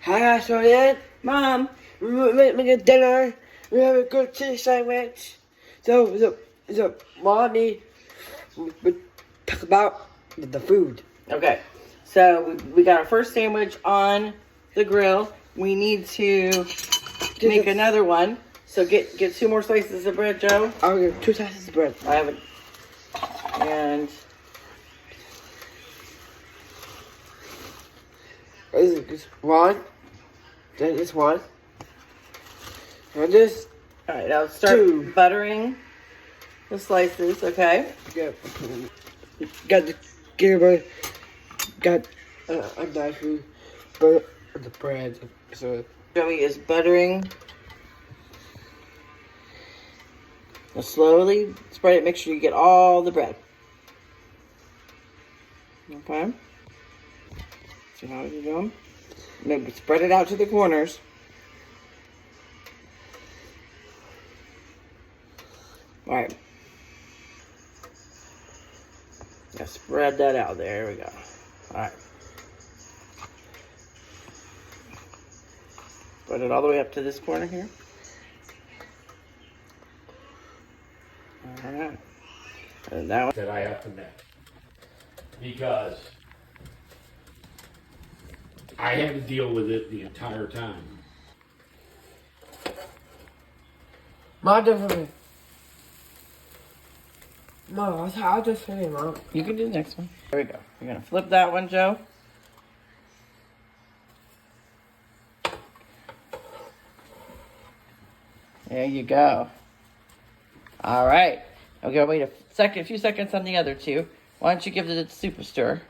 Hi, Sonia. Mom, we get dinner. We have a good cheese sandwich. So, Mommy, we talk about the food. Okay, so we got our first sandwich on the grill. We need to make another one. So get 2 more slices of bread, Joe. I'll get 2 slices of bread. I haven't. And This one. Then this one. And this. all right, now start 2. buttering the slices. Okay. Got a knife with the bread. So Joey is buttering. Now slowly spread it. Make sure you get all the bread. Okay. See how you're doing? Maybe spread it out to the corners. All right. Now spread that out. There we go. All right. Spread it all the way up to this corner here. All right. And that one. That I have to make. Because I had to deal with it the entire time. Mom, do it for me. No, I'll just say, Mom. You can do the next one. There we go. You're going to flip that one, Joe. There you go. All right. Okay, wait a few seconds on the other 2. Why don't you give it a super stir?